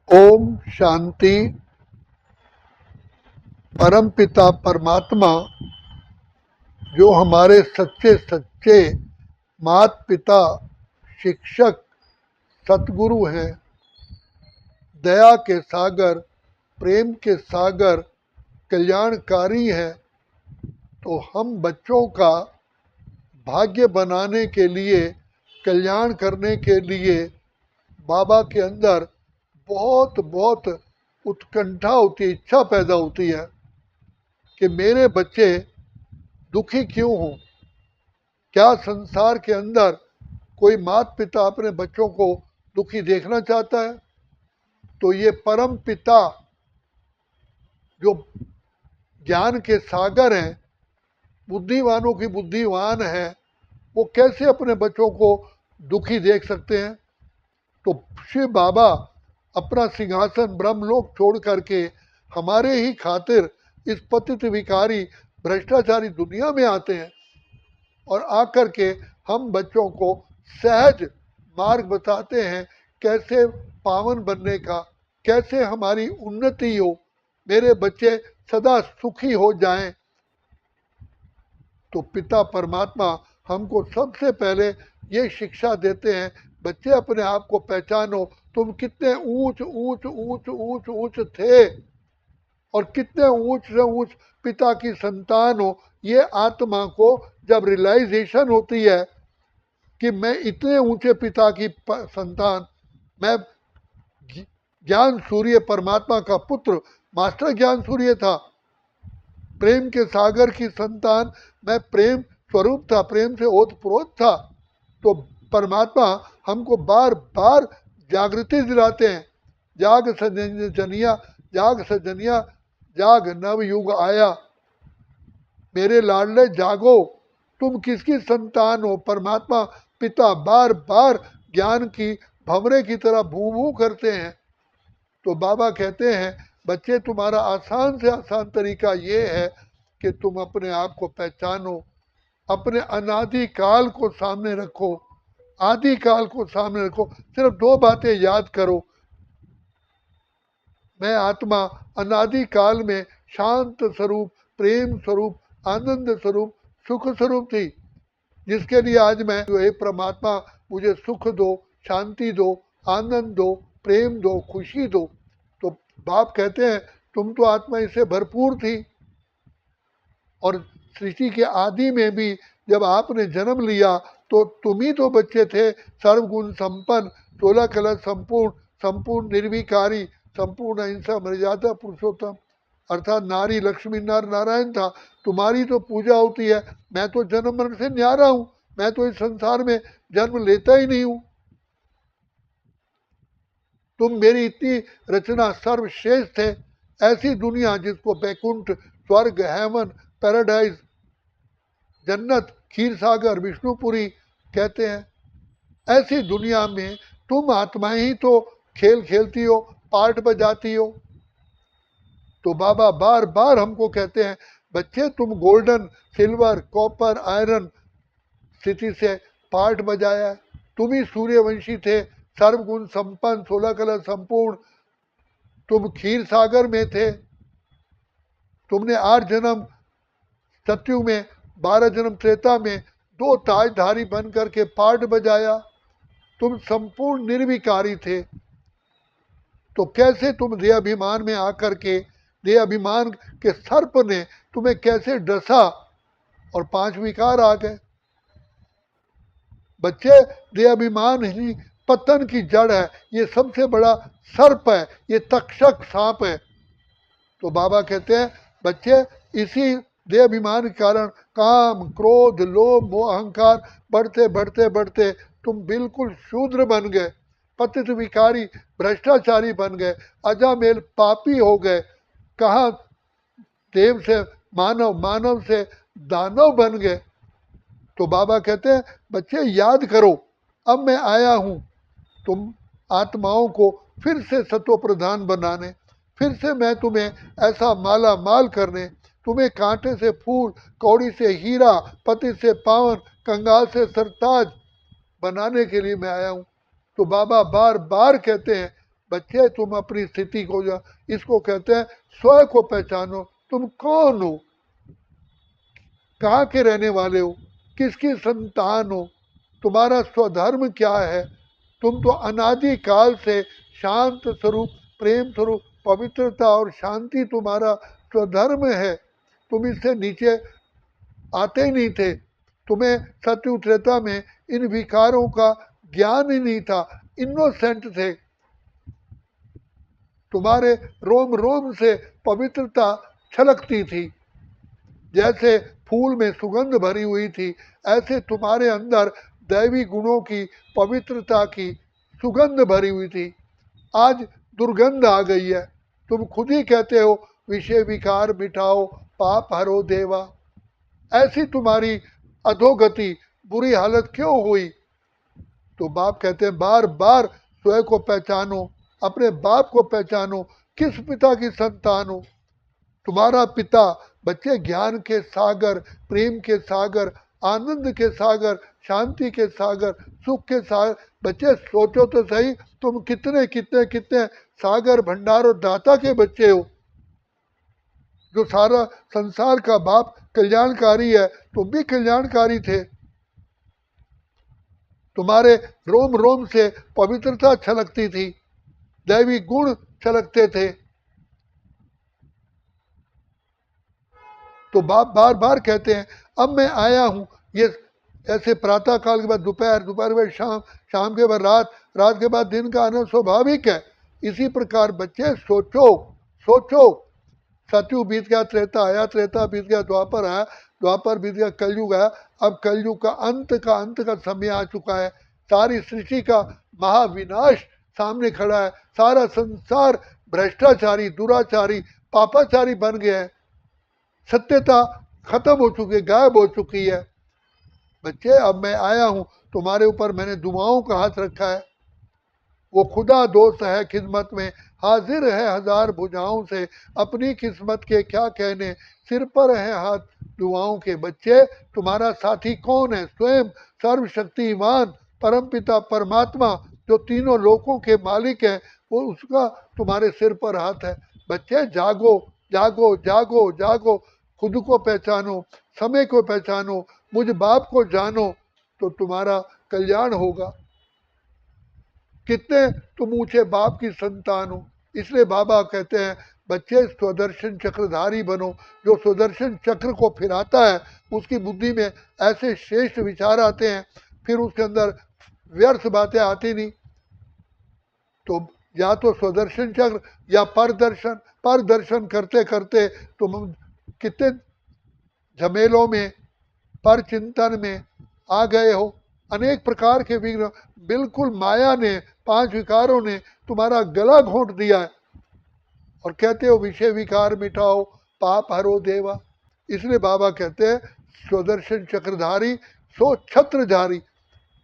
ओम शांति। परमपिता परमात्मा जो हमारे सच्चे सच्चे माता पिता, शिक्षक, सतगुरु हैं, दया के सागर, प्रेम के सागर, कल्याणकारी हैं, तो हम बच्चों का भाग्य बनाने के लिए, कल्याण करने के लिए बाबा के अंदर बहुत बहुत उत्कंठा होती है, इच्छा पैदा होती है कि मेरे बच्चे दुखी क्यों हों। क्या संसार के अंदर कोई माता पिता अपने बच्चों को दुखी देखना चाहता है? तो ये परम पिता जो ज्ञान के सागर हैं, बुद्धिमानों की बुद्धिमान है, वो कैसे अपने बच्चों को दुखी देख सकते हैं? तो शिव बाबा अपना सिंहासन ब्रह्मलोक छोड़ करके हमारे ही खातिर इस पतित विकारी भ्रष्टाचारी दुनिया में आते हैं और आकर के हम बच्चों को सहज मार्ग बताते हैं कैसे पावन बनने का, कैसे हमारी उन्नति हो, मेरे बच्चे सदा सुखी हो जाएं। तो पिता परमात्मा हमको सबसे पहले ये शिक्षा देते हैं, बच्चे अपने आप को पहचानो, तुम कितने ऊंच ऊंच ऊंच ऊंच ऊंच थे और कितने ऊंच से ऊंच पिता की संतान हो। ये आत्मा को जब रियलाइजेशन होती है कि मैं इतने ऊंचे पिता की संतान, मैं ज्ञान सूर्य परमात्मा का पुत्र मास्टर ज्ञान सूर्य था, प्रेम के सागर की संतान, मैं प्रेम स्वरूप था, प्रेम से ओतप्रोत था। तो परमात्मा हमको बार बार जागृति दिलाते हैं, जाग सजनिया, जाग सजनिया, जाग नव युग आया, मेरे लाडले जागो, तुम किसकी संतान हो। परमात्मा पिता बार बार ज्ञान की भंवरे की तरह भू भू करते हैं। तो बाबा कहते हैं बच्चे, तुम्हारा आसान से आसान तरीका ये है कि तुम अपने आप को पहचानो, अपने अनादि काल को सामने रखो, आदि काल को सामने रखो। सिर्फ दो बातें याद करो, मैं आत्मा अनादि काल में शांत स्वरूप, प्रेम स्वरूप, आनंद स्वरूप, सुख स्वरूप थी, जिसके लिए आज मैं, हे परमात्मा मुझे सुख दो, शांति दो, आनंद दो, प्रेम दो, खुशी दो। तो बाप कहते हैं तुम तो आत्मा इससे भरपूर थी, और सृष्टि के आदि में भी जब आपने जन्म लिया तो तुम ही तो बच्चे थे, सर्वगुण संपन्न, 16 कलश संपूर्ण, संपूर्ण निर्विकारी, संपूर्ण अहिंसा मर्यादा पुरुषोत्तम, अर्थात नारी लक्ष्मी नर नारायण था। तुम्हारी तो पूजा होती है, मैं तो जन्म मरण से न्यारा हूं, मैं तो इस संसार में जन्म लेता ही नहीं हूं। तुम मेरी इतनी रचना सर्वश्रेष्ठ है, ऐसी दुनिया जिसको बैकुंठ, स्वर्ग, हेवन, पैराडाइज, जन्नत, खीर सागर, विष्णुपुरी कहते हैं, ऐसी दुनिया में तुम आत्मा ही तो खेल खेलती हो, पार्ट बजाती हो। तो बाबा बार बार हमको कहते हैं बच्चे, तुम गोल्डन, सिल्वर, कॉपर, आयरन स्थिति से पार्ट बजाया है, तुम ही सूर्यवंशी थे, सर्वगुण संपन्न, 16 कलश संपूर्ण, तुम खीर सागर में थे, तुमने 8 जन्म सत्युग में, 12 जन्म त्रेता में दो ताजधारी बन करके पार्ट बजाया, तुम संपूर्ण निर्विकारी थे। तो कैसे तुम देह अभिमान में आकर के, देह अभिमान के सर्प ने तुम्हें कैसे डसा और 5 विकार आ गए। बच्चे, देह अभिमान ही पतन की जड़ है, ये सबसे बड़ा सर्प है, ये तक्षक सांप है। तो बाबा कहते हैं बच्चे, इसी देह अभिमान के कारण काम, क्रोध, लोभ, मोह, अहंकार बढ़ते बढ़ते बढ़ते तुम बिल्कुल शूद्र बन गए, पतित विकारी भ्रष्टाचारी बन गए, अजामेल पापी हो गए, कहाँ देव से मानव, मानव से दानव बन गए। तो बाबा कहते हैं बच्चे याद करो, अब मैं आया हूं तुम आत्माओं को फिर से सत्व प्रधान बनाने, फिर से मैं तुम्हें ऐसा माला माल करने, तुम्हें कांटे से फूल, कौड़ी से हीरा, पति से पावन, कंगाल से सरताज बनाने के लिए मैं आया हूं। तो बाबा बार बार कहते हैं बच्चे तुम अपनी स्थिति को इसको कहते हैं स्वयं को पहचानो। तुम कौन हो, कहाँ के रहने वाले हो, किसकी संतान हो, तुम्हारा स्वधर्म क्या है। तुम तो अनादि काल से शांत स्वरूप, प्रेम स्वरूप, पवित्रता और शांति तुम्हारा स्वधर्म है। तुम इससे नीचे आते ही नहीं थे। तुम्हें सत्युग त्रेता में इन विकारों का ज्ञान ही नहीं था, इनोसेंट थे। तुम्हारे रोम रोम से पवित्रता छलकती थी, जैसे फूल में सुगंध भरी हुई थी, ऐसे तुम्हारे अंदर दैवी गुणों की, पवित्रता की सुगंध भरी हुई थी। आज दुर्गंध आ गई है। तुम खुद ही कहते हो विषय विकार मिटाओ, पाप हरो देवा। ऐसी तुम्हारी अधोगति, बुरी हालत क्यों हुई। तो बाप कहते हैं बार बार स्वयं को पहचानो, अपने बाप को पहचानो, किस पिता की संतान हो। तुम्हारा पिता बच्चे ज्ञान के सागर, प्रेम के सागर, आनंद के सागर, शांति के सागर, सुख के सागर। बच्चे सोचो तो सही, तुम कितने कितने कितने सागर भंडार और दाता के बच्चे हो। जो सारा संसार का बाप कल्याणकारी है, तुम भी कल्याणकारी थे। तुम्हारे रोम रोम से पवित्रता छलकती थी, दैवी गुण छलकते थे। तो बाप बार बार कहते हैं अब मैं आया हूं। ये ऐसे प्रातः काल के बाद दोपहर, दोपहर के बाद शाम, शाम के बाद रात, रात के बाद दिन का आना स्वाभाविक है। इसी प्रकार बच्चे सोचो, सोचो। सतयुग बीत गया, त्रेता आया, त्रेता बीत गया, द्वापर आया, द्वापर बीत गया, कलयुग आया। अब कलयुग का अंत का समय आ चुका है। सारी सृष्टि का महाविनाश सामने खड़ा है। सारा संसार भ्रष्टाचारी, दुराचारी, पापाचारी बन गया है। सत्यता खत्म हो चुकी है, गायब हो चुकी है। बच्चे अब मैं आया हूं, तुम्हारे ऊपर मैंने दुआओं का हाथ रखा है। वो खुदा दोस्त है खिदमत में, हाजिर है हजार भुजाओं से, अपनी किस्मत के क्या कहने, सिर पर है हाथ दुआओं के। बच्चे तुम्हारा साथी कौन है। स्वयं सर्वशक्तिमान परमपिता परमात्मा जो तीनों लोकों के मालिक है, वो उसका तुम्हारे सिर पर हाथ है। बच्चे जागो, जागो, जागो, जागो। खुद को पहचानो, समय को पहचानो, मुझ बाप को जानो, तो तुम्हारा कल्याण होगा। कितने तुम ऊंचे बाप की संतान हो। इसलिए बाबा कहते हैं बच्चे स्वदर्शन चक्रधारी बनो। जो स्वदर्शन चक्र को फिराता है, उसकी बुद्धि में ऐसे श्रेष्ठ विचार आते हैं, फिर उसके अंदर व्यर्थ बातें आती नहीं। तो या तो स्वदर्शन चक्र या परदर्शन। परदर्शन करते करते तुम कितने झमेलों में, पर चिंतन में आ गए हो। अनेक प्रकार के विघ्न, बिल्कुल माया ने, पांच विकारों ने तुम्हारा गला घोंट दिया है। और कहते हो विषय विकार मिटाओ, पाप हरो देवा। इसलिए बाबा कहते हैं स्वदर्शन चक्रधारी सो छत्रधारी।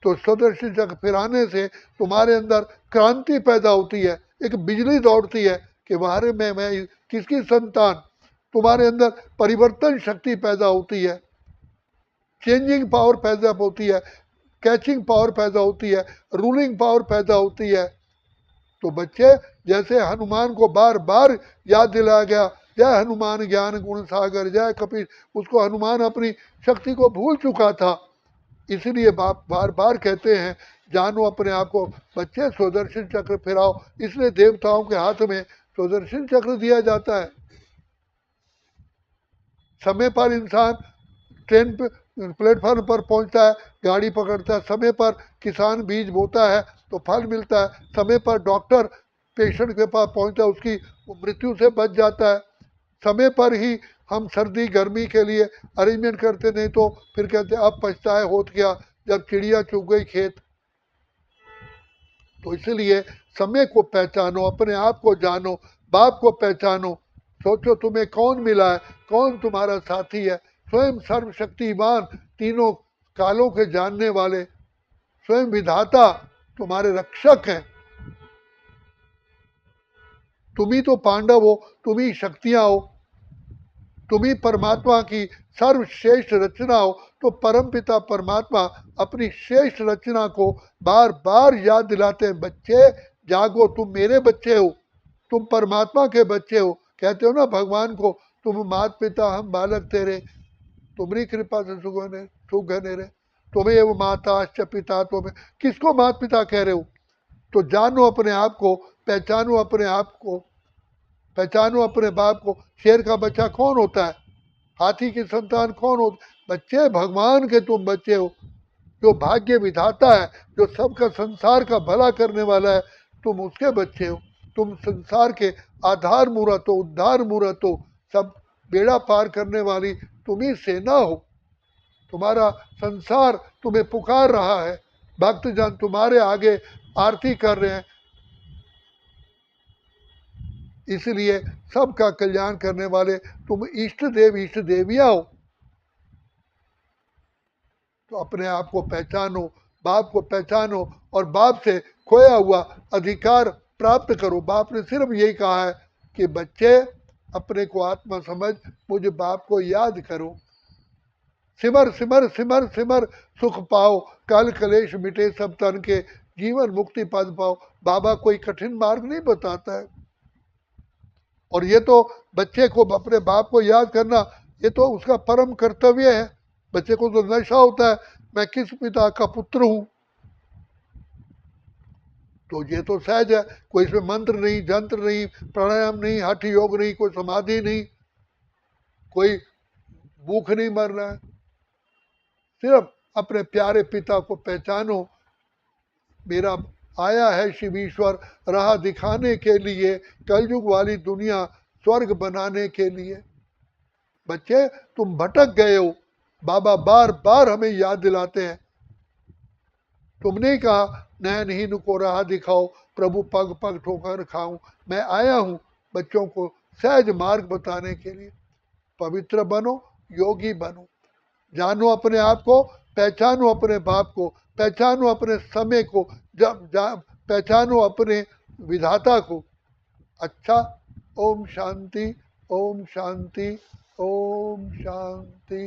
तो स्वदर्शन चक्र फिराने से तुम्हारे अंदर क्रांति पैदा होती है, एक बिजली दौड़ती है कि बाहर में मैं किसकी संतान। तुम्हारे अंदर परिवर्तन शक्ति पैदा होती है, चेंजिंग पावर पैदा होती है, कैचिंग पावर पैदा होती है, रूलिंग पावर पैदा होती है। तो बच्चे जैसे हनुमान को बार बार याद दिलाया गया, जय हनुमान ज्ञान गुण सागर जय कपीर, उसको हनुमान अपनी शक्ति को भूल चुका था। इसलिए बाप बार बार कहते हैं जानो अपने आप को। बच्चे स्वदर्शन चक्र फिराओ। इसलिए देवताओं के हाथ में स्वदर्शन चक्र दिया जाता है। समय पर इंसान ट्रेन पे, प्लेटफॉर्म पर पहुंचता है, गाड़ी पकड़ता है। समय पर किसान बीज बोता है तो फल मिलता है। समय पर डॉक्टर पेशेंट के पास पहुंचता है, उसकी मृत्यु से बच जाता है। समय पर ही हम सर्दी गर्मी के लिए अरेंजमेंट करते, नहीं तो फिर कहते अब पछताए होत गया जब चिड़िया चुग गई खेत। तो इसलिए समय को पहचानो, अपने आप को जानो, बाप को पहचानो। सोचो तुम्हें कौन मिला है, कौन तुम्हारा साथी है। स्वयं सर्वशक्तिमान, तीनों कालों के जानने वाले, स्वयं विधाता तुम्हारे रक्षक हैं। तुम ही तो पांडव हो, तुम ही शक्तियां हो, तुम ही परमात्मा की सर्वश्रेष्ठ रचना हो। तो परमपिता परमात्मा अपनी श्रेष्ठ रचना को बार बार याद दिलाते हैं, बच्चे जागो, तुम मेरे बच्चे हो, तुम परमात्मा के बच्चे हो। कहते हो ना भगवान को, तुम मात पिता हम बालक तेरे, तुम्हारी कृपा से सुख है नेरे, तुम्हें वो माता पिता तुम्हें, किसको मात पिता कह रहे हो? तो जानो अपने आप को, पहचानो अपने आप को, पहचानो अपने बाप को। शेर का बच्चा कौन होता है? हाथी की संतान कौन होता? बच्चे भगवान के तुम बच्चे हो, जो भाग्य विधाता है, जो सबका संसार का भला करने वाला है, तुम उसके बच्चे हो। तुम संसार के आधार मूरत हो, उद्धार मूरत हो, सब बेड़ा पार करने वाली तुम्ही सेना हो। तुम्हारा संसार तुम्हें पुकार रहा है, भक्तजन तुम्हारे आगे आरती कर रहे हैं, इसलिए सबका कल्याण करने वाले तुम इष्ट देव इष्ट देवियां हो। तो अपने आप को पहचानो, बाप को पहचानो और बाप से खोया हुआ अधिकार प्राप्त करो। बाप ने सिर्फ यही कहा है कि बच्चे अपने को आत्मा समझ, मुझे बाप को याद करो, सिमर सिमर सिमर सिमर सुख पाओ, कल कलेश मिटे सब तन के, जीवन मुक्ति पद पाओ। बाबा कोई कठिन मार्ग नहीं बताता है। और ये तो बच्चे को अपने बाप को याद करना, ये तो उसका परम कर्तव्य है। बच्चे को तो नशा होता है, मैं किस पिता का पुत्र हूं। तो ये तो सहज है, कोई इसमें मंत्र नहीं, जंत्र नहीं, प्राणायाम नहीं, हठ योग नहीं, कोई समाधि नहीं, कोई भूख नहीं मरना है। सिर्फ अपने प्यारे पिता को पहचानो। मेरा आया है शिव ईश्वर राह दिखाने के लिए, कलयुग वाली दुनिया स्वर्ग बनाने के लिए। बच्चे तुम भटक गए हो, बाबा बार बार हमें याद दिलाते हैं। तुमने कहा नयनहीन को राह दिखाओ, प्रभु पग पग ठोकर खाऊं। मैं आया हूं बच्चों को सहज मार्ग बताने के लिए। पवित्र बनो, योगी बनो, जानो अपने आप को, पहचानो अपने बाप को, पहचानो अपने समय को, पहचानो अपने विधाता को। अच्छा, ओम शांति, ओम शांति, ओम शांति।